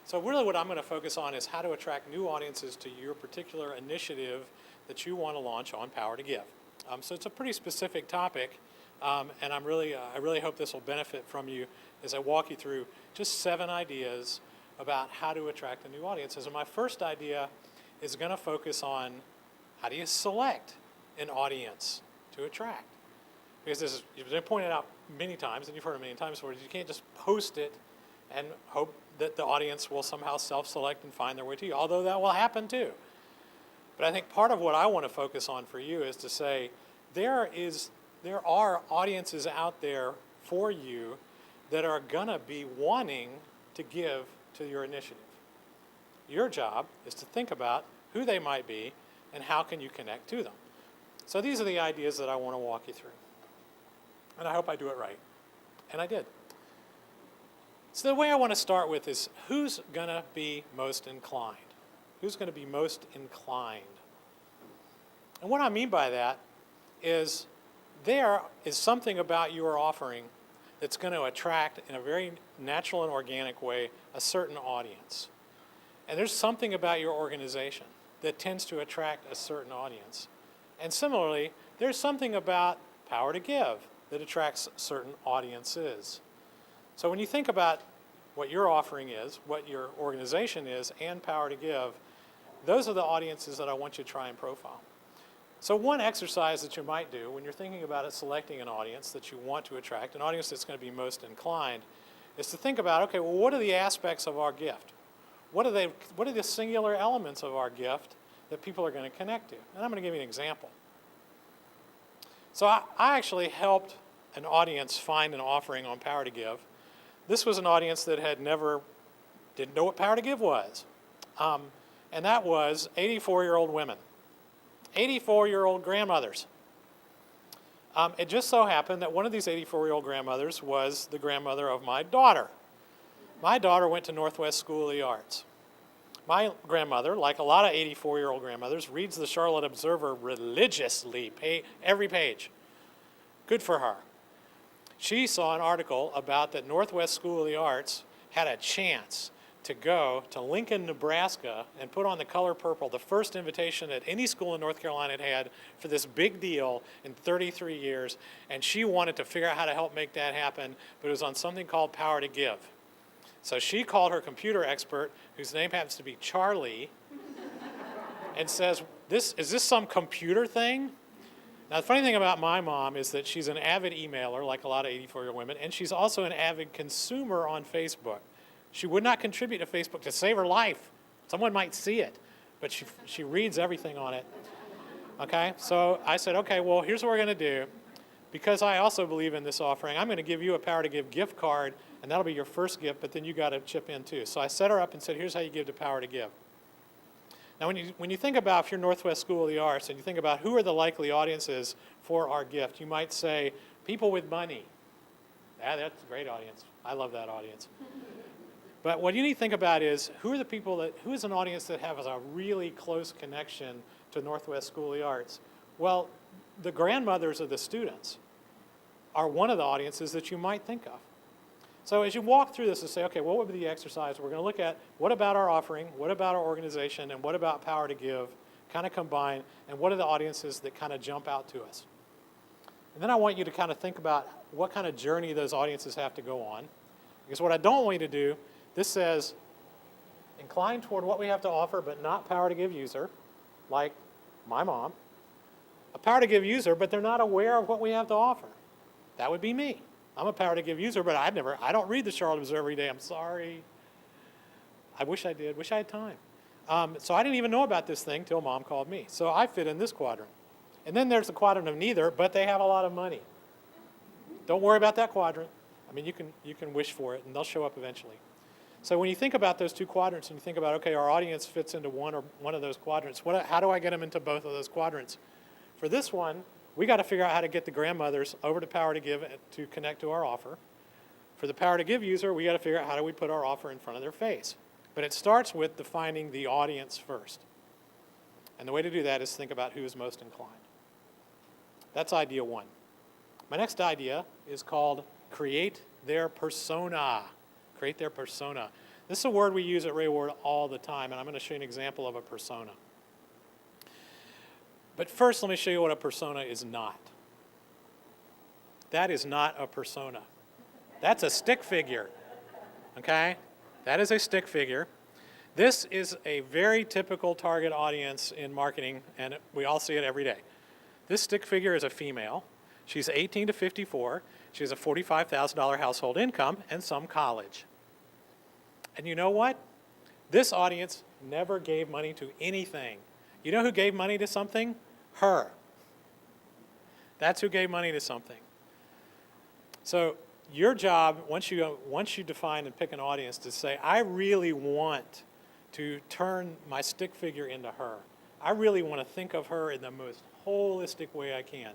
So really what I'm going to focus on is how to attract new audiences to your particular initiative that you want to launch on Power to Give. So it's a pretty specific topic, and I really hope this will benefit from you as I walk you through just 7 ideas about how to attract the new audiences. And my first idea is going to focus on how do you select an audience to attract. Because this is, you've been pointed out many times, and you've heard it many times before, you can't just post it and hope that the audience will somehow self-select and find their way to you, although that will happen too. But I think part of what I want to focus on for you is to say there are audiences out there for you that are going to be wanting to give to your initiative. Your job is to think about who they might be and how can you connect to them. So these are the ideas that I want to walk you through. And I hope I do it right. And I did. So the way I want to start with is who's going to be most inclined? Who's going to be most inclined? And what I mean by that is there is something about your offering that's going to attract, in a very natural and organic way, a certain audience. And there's something about your organization that tends to attract a certain audience. And similarly, there's something about Power to Give that attracts certain audiences. So when you think about what your offering is, what your organization is, and Power to Give, those are the audiences that I want you to try and profile. So one exercise that you might do when you're thinking about selecting an audience that you want to attract, an audience that's going to be most inclined, is to think about, okay, well, what are the aspects of our gift? What are the singular elements of our gift that people are going to connect to? And I'm going to give you an example. So I actually helped an audience find an offering on Power to Give. This was an audience that didn't know what Power to Give was. And that was 84-year-old women, 84-year-old grandmothers. It just so happened that one of these 84-year-old grandmothers was the grandmother of my daughter. My daughter went to Northwest School of the Arts. My grandmother, like a lot of 84-year-old grandmothers, reads the Charlotte Observer religiously, every page. Good for her. She saw an article about that Northwest School of the Arts had a chance to go to Lincoln, Nebraska, and put on the color purple, the first invitation that any school in North Carolina had had for this big deal in 33 years, and she wanted to figure out how to help make that happen, but it was on something called Power to Give. So she called her computer expert, whose name happens to be Charlie, and says, is this some computer thing? Now, the funny thing about my mom is that she's an avid emailer, like a lot of 84-year-old women, and she's also an avid consumer on Facebook. She would not contribute to Facebook to save her life. Someone might see it, but she reads everything on it. Okay, so I said, okay, well, here's what we're going to do. Because I also believe in this offering, I'm going to give you a Power to Give gift card, and that'll be your first gift, but then you got to chip in too. So I set her up and said, here's how you give to Power to Give. Now, when you think about, if you're Northwest School of the Arts, and you think about who are the likely audiences for our gift, you might say, people with money. Yeah, that's a great audience. I love that audience. But what you need to think about is, who is an audience that has a really close connection to Northwest School of the Arts? Well, the grandmothers of the students are one of the audiences that you might think of. So as you walk through this and say, okay, what would be the exercise? We're going to look at what about our offering, what about our organization, and what about Power to Give, kind of combine, and what are the audiences that kind of jump out to us? And then I want you to kind of think about what kind of journey those audiences have to go on. Because what I don't want you to do, this says, incline toward what we have to offer, but not Power to Give user, like my mom. A Power to Give user, but they're not aware of what we have to offer. That would be me. I'm a Power to Give user, but I don't read the Charlotte Observer every day. I'm sorry. I wish I did. Wish I had time. So I didn't even know about this thing till Mom called me. So I fit in this quadrant. And then there's the quadrant of neither, but they have a lot of money. Don't worry about that quadrant. I mean, you can wish for it, and they'll show up eventually. So when you think about those two quadrants, and you think about, okay, our audience fits into one of those quadrants, how do I get them into both of those quadrants? For this one, we got to figure out how to get the grandmothers over to Power to Give to connect to our offer. For the Power to Give user, we got to figure out how do we put our offer in front of their face. But it starts with defining the audience first. And the way to do that is think about who is most inclined. That's idea one. My next idea is called create their persona. Create their persona. This is a word we use at Wray Ward all the time, and I'm going to show you an example of a persona. But first, let me show you what a persona is not. That is not a persona. That's a stick figure, okay? That is a stick figure. This is a very typical target audience in marketing, and we all see it every day. This stick figure is a female. She's 18 to 54. She has a $45,000 household income and some college. And you know what? This audience never gave money to anything. You know who gave money to something? Her. That's who gave money to something. So your job, once you define and pick an audience, to say, I really want to turn my stick figure into her. I really want to think of her in the most holistic way I can.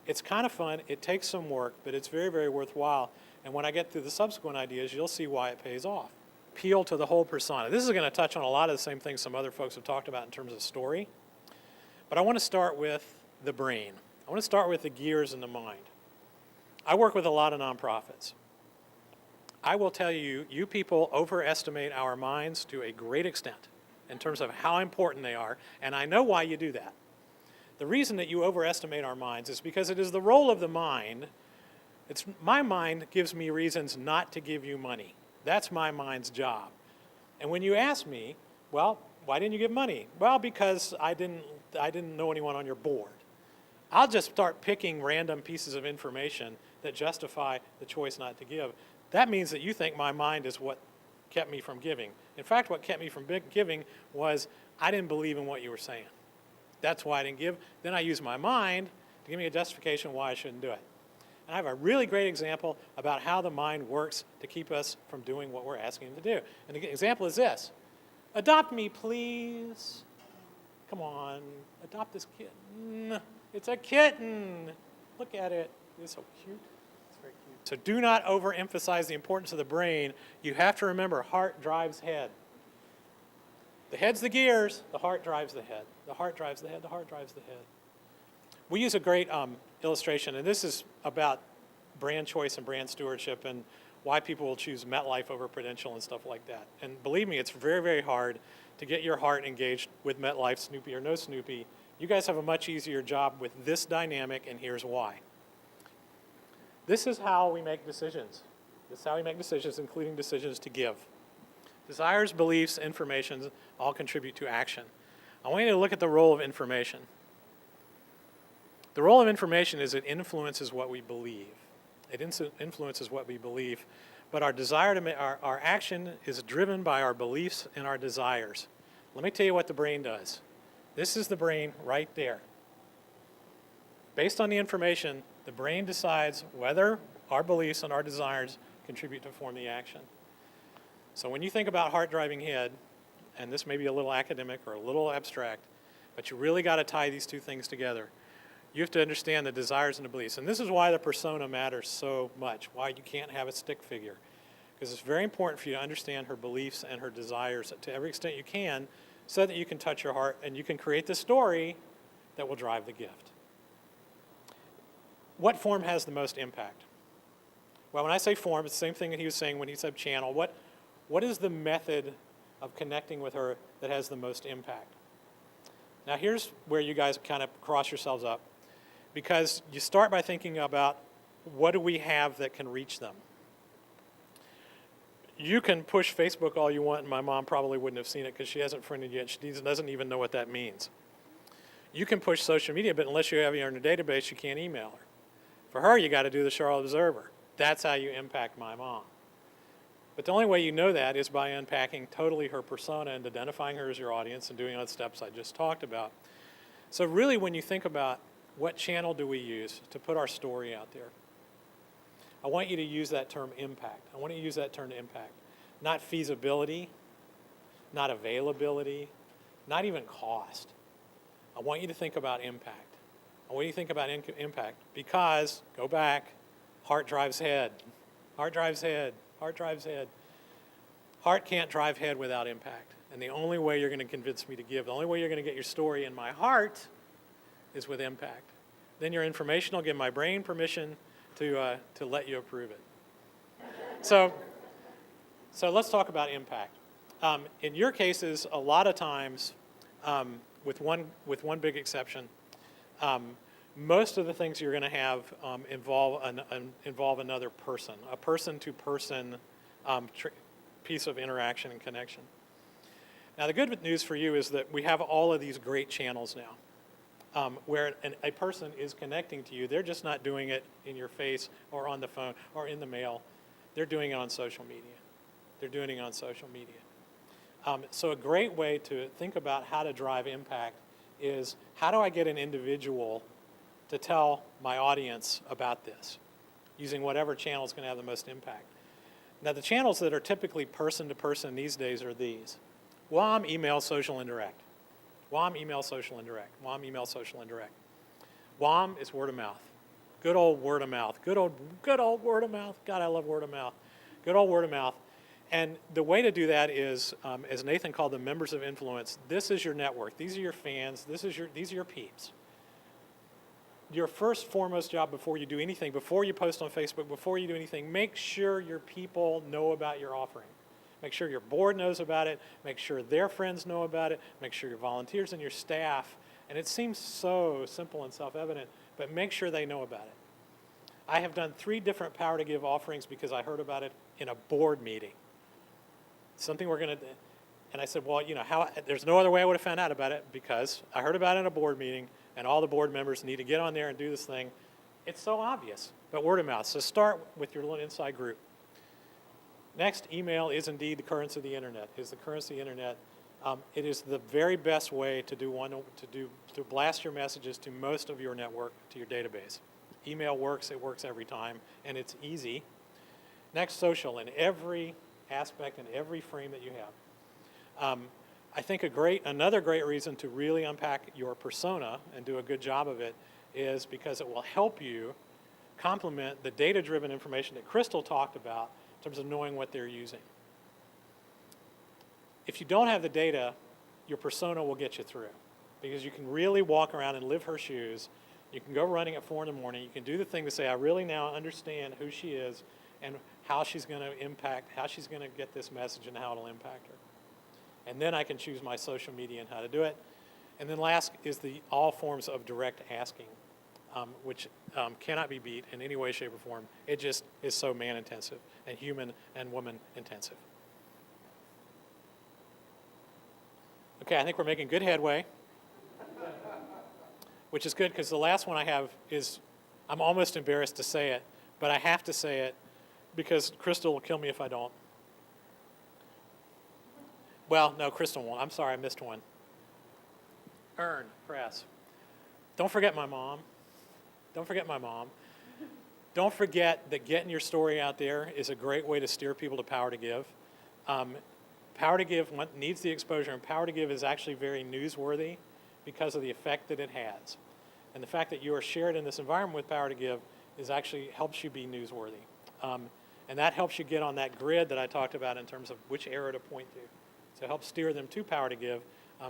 It's kind of fun. It takes some work, but it's very, very worthwhile. And when I get through the subsequent ideas, you'll see why it pays off. Appeal to the whole persona. This is going to touch on a lot of the same things some other folks have talked about in terms of story. But I want to start with the brain. I want to start with the gears in the mind. I work with a lot of nonprofits. I will tell you, you people overestimate our minds to a great extent in terms of how important they are, and I know why you do that. The reason that you overestimate our minds is because it is the role of the mind. My mind gives me reasons not to give you money. That's my mind's job. And when you ask me, well, why didn't you give money? Well, because I didn't know anyone on your board. I'll just start picking random pieces of information that justify the choice not to give. That means that you think my mind is what kept me from giving. In fact, what kept me from giving was I didn't believe in what you were saying. That's why I didn't give. Then I used my mind to give me a justification why I shouldn't do it. And I have a really great example about how the mind works to keep us from doing what we're asking it to do. And the example is this. Adopt me, please. Come on, adopt this kitten. It's a kitten. Look at it. It's so cute. It's very cute. So do not overemphasize the importance of the brain. You have to remember, heart drives head. The head's the gears, the heart drives the head. The heart drives the head, the heart drives the head. We use a great illustration, and this is about brand choice and brand stewardship and why people will choose MetLife over Prudential and stuff like that. And believe me, it's very, very hard to get your heart engaged with MetLife, Snoopy or no Snoopy. You guys have a much easier job with this dynamic, and here's why. This is how we make decisions. This is how we make decisions, including decisions to give. Desires, beliefs, information all contribute to action. I want you to look at the role of information. The role of information is it influences what we believe. It influences what we believe, but our desire to our action is driven by our beliefs and our desires. Let me tell you what the brain does. This is the brain right there. Based on the information, the brain decides whether our beliefs and our desires contribute to form the action. So when you think about heart driving head, and this may be a little academic or a little abstract, but you really got to tie these two things together. You have to understand the desires and the beliefs. And this is why the persona matters so much, why you can't have a stick figure. Because it's very important for you to understand her beliefs and her desires to every extent you can so that you can touch her heart and you can create the story that will drive the gift. What form has the most impact? Well, when I say form, it's the same thing that he was saying when he said channel. What is the method of connecting with her that has the most impact? Now here's where you guys kind of cross yourselves up, because you start by thinking about what do we have that can reach them. You can push Facebook all you want, and my mom probably wouldn't have seen it because she hasn't friended yet. She doesn't even know what that means. You can push social media, but unless you have her in a database, you can't email her. For her, you got to do the Charlotte Observer. That's how you impact my mom. But the only way you know that is by unpacking totally her persona and identifying her as your audience and doing all the steps I just talked about. So really, when you think about what channel do we use to put our story out there, I want you to use that term impact. I want you to use that term impact. Not feasibility, not availability, not even cost. I want you to think about impact. I want you to think about impact because, go back, heart drives head. Heart drives head. Heart drives head. Heart can't drive head without impact. And the only way you're going to convince me to give, the only way you're going to get your story in my heart is with impact. Then your information will give my brain permission to let you approve it. So So let's talk about impact. In your cases, a lot of times, with one big exception, most of the things you're going to have involve another person, a person-to-person piece of interaction and connection. Now, the good news for you is that we have all of these great channels now, where a person is connecting to you. They're just not doing it in your face or on the phone or in the mail. They're doing it on social media. They're doing it on social media. So a great way to think about how to drive impact is, how do I get an individual to tell my audience about this, using whatever channel is going to have the most impact. Now, the channels that are typically person-to-person these days are these: WOM, email, social, indirect. WOM, email, social, indirect. WOM, email, social, indirect. WOM is word of mouth. Good old word of mouth. Good old word of mouth. God, I love word of mouth. Good old word of mouth. And the way to do that is, as Nathan called them, members of influence. This is your network. These are your fans. These are your peeps. Your first foremost job before you do anything, before you post on Facebook, before you do anything, make sure your people know about your offering. Make sure your board knows about it. Make sure their friends know about it. Make sure your volunteers and your staff. And it seems so simple and self-evident, but make sure they know about it. I have done 3 different Power to Give offerings because I heard about it in a board meeting. Something we're going to do. And I said, well, there's no other way I would have found out about it, because I heard about it in a board meeting, and all the board members need to get on there and do this thing. It's so obvious, but word of mouth. So start with your little inside group. Next, email is indeed the currency of the internet. It is the very best way to blast your messages to most of your network, to your database. Email works, it works every time, and it's easy. Next, social, in every aspect and every frame that you have. I think another great reason to really unpack your persona and do a good job of it is because it will help you complement the data-driven information that Crystal talked about in terms of knowing what they're using. If you don't have the data, your persona will get you through, because you can really walk around and live her shoes. You can go running at 4 in the morning. You can do the thing to say, I really now understand who she is and how she's going to impact, how she's going to get this message and how it'll impact her. And then I can choose my social media and how to do it. And then last is all forms of direct asking, which cannot be beat in any way, shape, or form. It just is so man-intensive and human and woman-intensive. Okay, I think we're making good headway, which is good, because the last one I have is, I'm almost embarrassed to say it, but I have to say it because Crystal will kill me if I don't. Well, no, Crystal won't. I'm sorry, I missed one. Earn, press. Don't forget my mom. Don't forget my mom. Don't forget that getting your story out there is a great way to steer people to Power to Give. Power to Give needs the exposure, and Power to Give is actually very newsworthy because of the effect that it has. And the fact that you are shared in this environment with Power to Give helps you be newsworthy. And that helps you get on that grid that I talked about in terms of which arrow to point to. So help steer them to Power to Give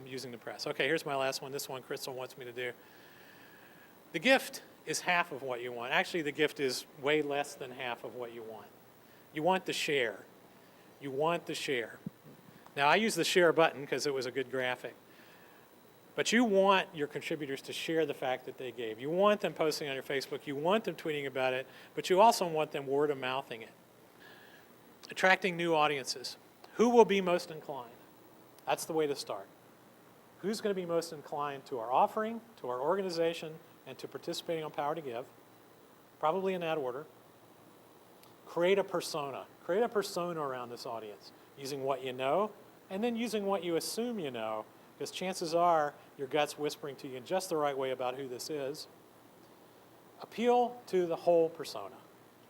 using the press. Okay, here's my last one. This one Crystal wants me to do. The gift is half of what you want. Actually, the gift is way less than half of what you want. You want the share. You want the share. Now, I use the share button because it was a good graphic. But you want your contributors to share the fact that they gave. You want them posting on your Facebook. You want them tweeting about it. But you also want them word of mouthing it. Attracting new audiences. Who will be most inclined? That's the way to start. Who's going to be most inclined to our offering, to our organization, and to participating on Power to Give? Probably in that order. Create a persona. Create a persona around this audience, using what you know, and then using what you assume you know, because chances are your gut's whispering to you in just the right way about who this is. Appeal to the whole persona.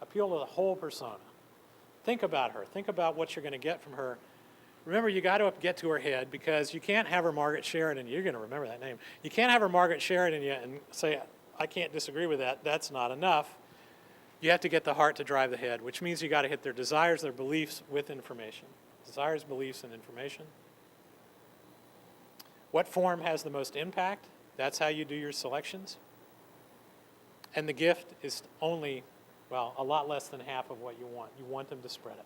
Appeal to the whole persona. Think about her. Think about what you're going to get from her. Remember, you got to get to her head, because you can't have her Margaret Sheridan. You're going to remember that name. You can't have her Margaret Sheridan yet and say, I can't disagree with that. That's not enough. You have to get the heart to drive the head, which means you got to hit their desires, their beliefs with information. Desires, beliefs, and information. What form has the most impact? That's how you do your selections. And the gift is only, a lot less than half of what you want. You want them to spread it.